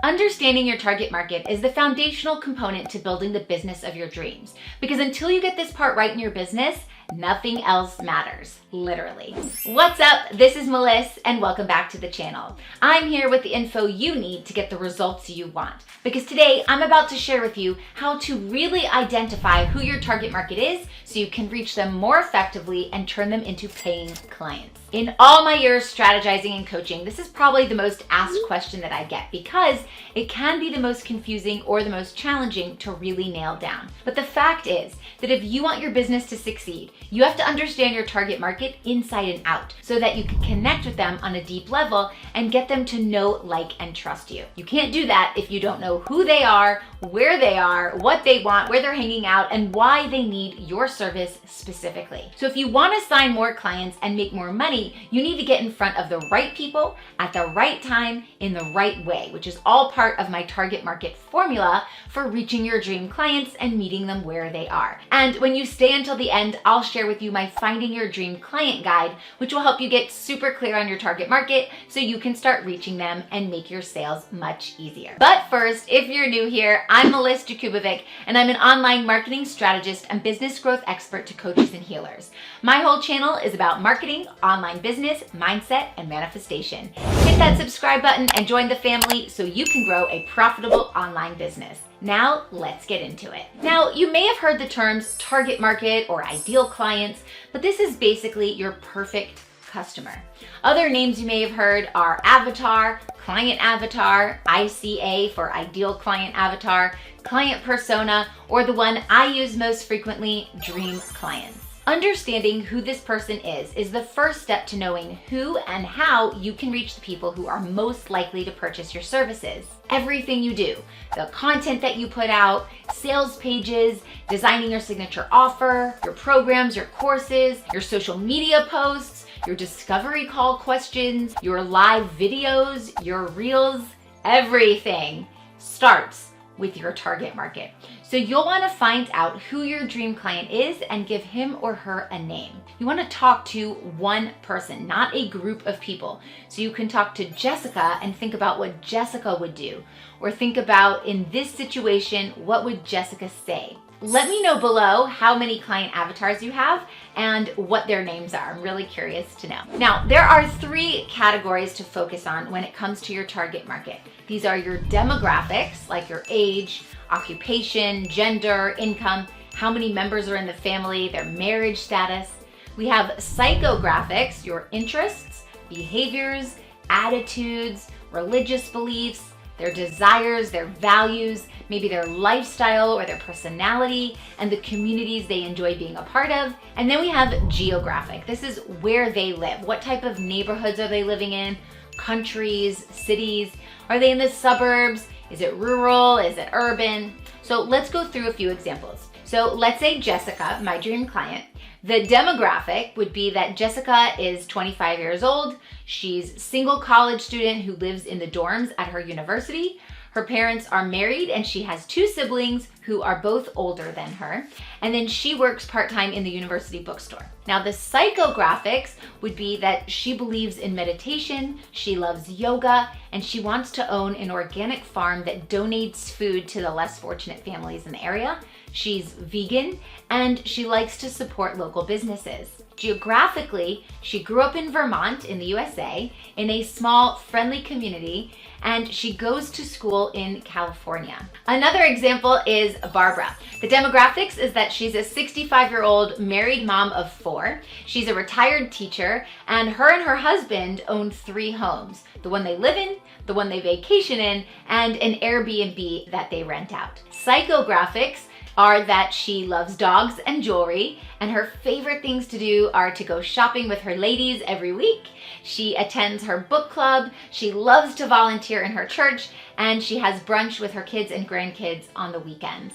Understanding your target market is the foundational component to building the business of your dreams. Because until you get this part right in your business, nothing else matters, literally. What's up? This is Meliss and welcome back to the channel. I'm here with the info you need to get the results you want. Because today I'm about to share with you how to really identify who your target market is so you can reach them more effectively and turn them into paying clients. In all my years strategizing and coaching, this is probably the most asked question that I get because it can be the most confusing or the most challenging to really nail down. But the fact is that if you want your business to succeed, you have to understand your target market inside and out so that you can connect with them on a deep level and get them to know, like, and trust you. You can't do that if you don't know who they are, where they are, what they want, where they're hanging out, and why they need your service specifically. So if you want to sign more clients and make more money, you need to get in front of the right people at the right time in the right way, which is all part of my target market formula for reaching your dream clients and meeting them where they are. And when you stay until the end, I'll share with you my Finding Your Dream Client Guide, which will help you get super clear on your target market so you can start reaching them and make your sales much easier. But first, if you're new here, I'm Meliss 𝐥𝐢𝐤𝐞, and I'm an online marketing strategist and business growth expert to coaches and healers. My whole channel is about marketing, online business, mindset, and manifestation. Hit that subscribe button and join the family so you can grow a profitable online business. Now, let's get into it. Now, you may have heard the terms target market or ideal clients, but this is basically your perfect customer. Other names you may have heard are avatar, client avatar, ICA for ideal client avatar, client persona, or the one I use most frequently, dream clients. Understanding who this person is the first step to knowing who and how you can reach the people who are most likely to purchase your services. Everything you do, the content that you put out, sales pages, designing your signature offer, your programs, your courses, your social media posts, your discovery call questions, your live videos, your reels, everything starts with your target market. So you'll want to find out who your dream client is and give him or her a name. You want to talk to one person, not a group of people. So you can talk to Jessica and think about what Jessica would do, or think about, in this situation, what would Jessica say? Let me know below how many client avatars you have and what their names are. I'm really curious to know. Now, there are 3 categories to focus on when it comes to your target market. These are your demographics, like your age, occupation, gender, income, how many members are in the family, their marriage status. We have psychographics, your interests, behaviors, attitudes, religious beliefs, their desires, their values, maybe their lifestyle or their personality, and the communities they enjoy being a part of. And then we have geographic. This is where they live. What type of neighborhoods are they living in? Countries, cities? Are they in the suburbs? Is it rural? Is it urban? So let's go through a few examples. So let's say Jessica, my dream client. The demographic would be that Jessica is 25 years old. She's a single college student who lives in the dorms at her university. Her parents are married and she has 2 siblings who are both older than her. And then she works part-time in the university bookstore. Now the psychographics would be that she believes in meditation, she loves yoga, and she wants to own an organic farm that donates food to the less fortunate families in the area. She's vegan and she likes to support local businesses. Geographically, she grew up in Vermont in the USA in a small, friendly community, and she goes to school in California. Another example is Barbara. The demographics is that she's a 65-year-old married mom of 4. She's a retired teacher, and her husband own 3 homes. The one they live in, the one they vacation in, and an Airbnb that they rent out. Psychographics are that she loves dogs and jewelry, and her favorite things to do are to go shopping with her ladies every week. She attends her book club, she loves to volunteer in her church, and she has brunch with her kids and grandkids on the weekends.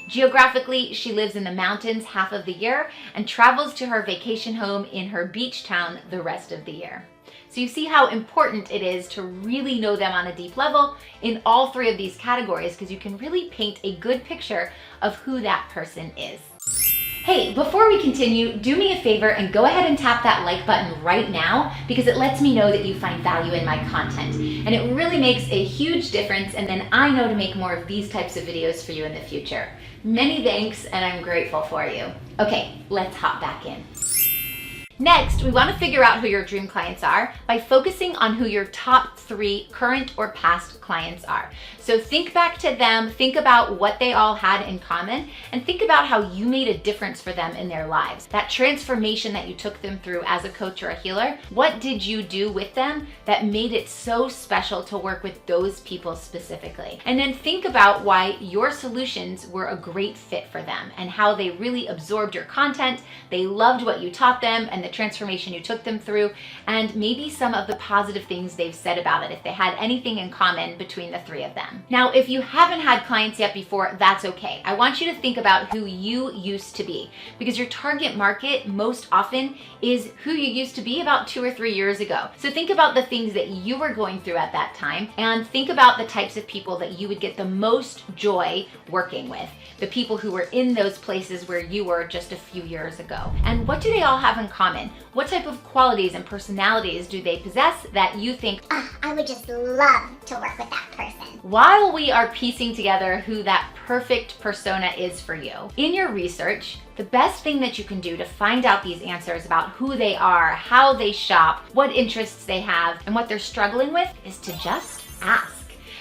Geographically, she lives in the mountains half of the year and travels to her vacation home in her beach town the rest of the year. So you see how important it is to really know them on a deep level in all 3 of these categories, because you can really paint a good picture of who that person is. Hey, before we continue, do me a favor and go ahead and tap that like button right now because it lets me know that you find value in my content. And it really makes a huge difference, and then I know to make more of these types of videos for you in the future. Many thanks, and I'm grateful for you. Okay, let's hop back in. Next, we want to figure out who your dream clients are by focusing on who your top 3 current or past clients are. So think back to them, think about what they all had in common, and think about how you made a difference for them in their lives. That transformation that you took them through as a coach or a healer, what did you do with them that made it so special to work with those people specifically? And then think about why your solutions were a great fit for them and how they really absorbed your content, they loved what you taught them, and the transformation you took them through, and maybe some of the positive things they've said about it, if they had anything in common between the 3 of them. Now, if you haven't had clients yet before, that's okay. I want you to think about who you used to be, because your target market most often is who you used to be about 2 or 3 years ago. So think about the things that you were going through at that time, and think about the types of people that you would get the most joy working with, the people who were in those places where you were just a few years ago. And what do they all have in common? What type of qualities and personalities do they possess that you think, I would just love to work with that person? While we are piecing together who that perfect persona is for you, in your research, the best thing that you can do to find out these answers about who they are, how they shop, what interests they have, and what they're struggling with is to just ask.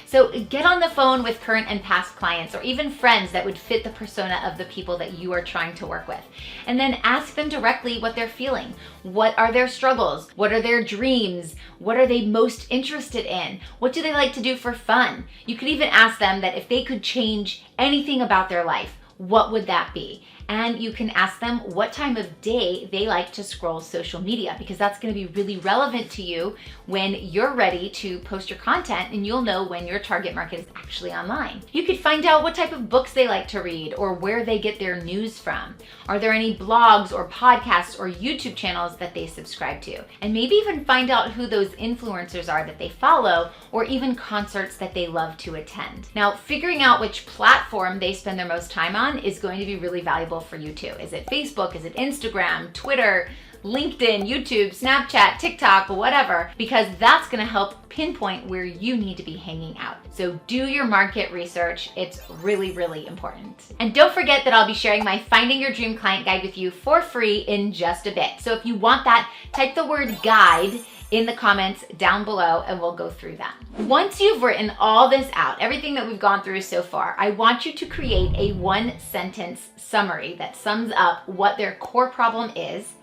So get on the phone with current and past clients, or even friends that would fit the persona of the people that you are trying to work with. And then ask them directly what they're feeling. What are their struggles? What are their dreams? What are they most interested in? What do they like to do for fun? You could even ask them that if they could change anything about their life, what would that be? And you can ask them what time of day they like to scroll social media, because that's going to be really relevant to you when you're ready to post your content, and you'll know when your target market is actually online. You could find out what type of books they like to read or where they get their news from. Are there any blogs or podcasts or YouTube channels that they subscribe to? And maybe even find out who those influencers are that they follow, or even concerts that they love to attend. Now, figuring out which platform they spend their most time on is going to be really valuable for you too. Is it Facebook? Is it Instagram, Twitter, LinkedIn, YouTube, Snapchat, TikTok, whatever, because that's gonna help pinpoint where you need to be hanging out. So do your market research. It's really, really important. And don't forget that I'll be sharing my Finding Your Dream Client Guide with you for free in just a bit. So if you want that, type the word guide in the comments down below and we'll go through that. Once you've written all this out, everything that we've gone through so far, I want you to create a 1-sentence summary that sums up what their core problem is,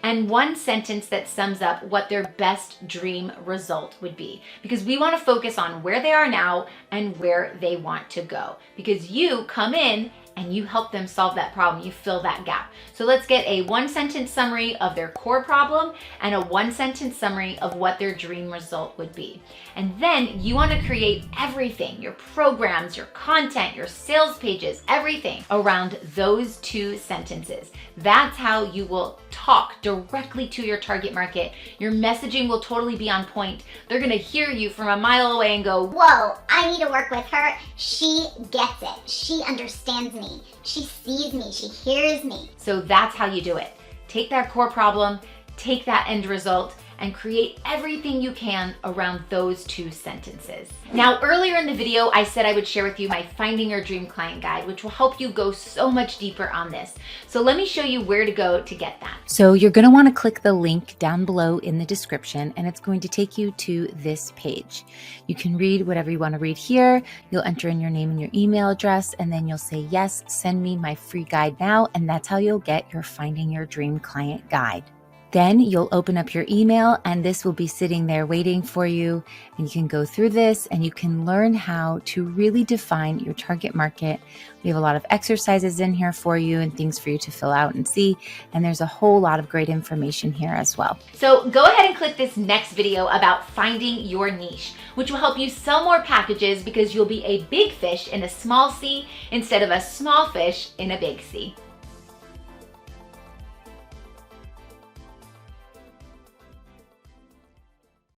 and 1 sentence that sums up what their best dream result would be. Because we want to focus on where they are now and where they want to go. Because you come in and you help them solve that problem, you fill that gap. So let's get a 1-sentence summary of their core problem and a 1-sentence summary of what their dream result would be. And then you want to create everything, your programs, your content, your sales pages, everything around those 2 sentences. That's how you will talk directly to your target market. Your messaging will totally be on point. They're gonna hear you from a mile away and go, whoa, I need to work with her. She gets it. She understands me. She sees me. She hears me. So that's how you do it. Take that core problem, take that end result, and create everything you can around those 2 sentences. Now, earlier in the video, I said I would share with you my Finding Your Dream Client Guide, which will help you go so much deeper on this. So let me show you where to go to get that. So you're gonna wanna click the link down below in the description, and it's going to take you to this page. You can read whatever you wanna read here. You'll enter in your name and your email address, and then you'll say, yes, send me my free guide now, and that's how you'll get your Finding Your Dream Client Guide. Then you'll open up your email and this will be sitting there waiting for you, and you can go through this and you can learn how to really define your target market. We have a lot of exercises in here for you and things for you to fill out and see, and there's a whole lot of great information here as well. So go ahead and click this next video about finding your niche, which will help you sell more packages because you'll be a big fish in a small sea instead of a small fish in a big sea.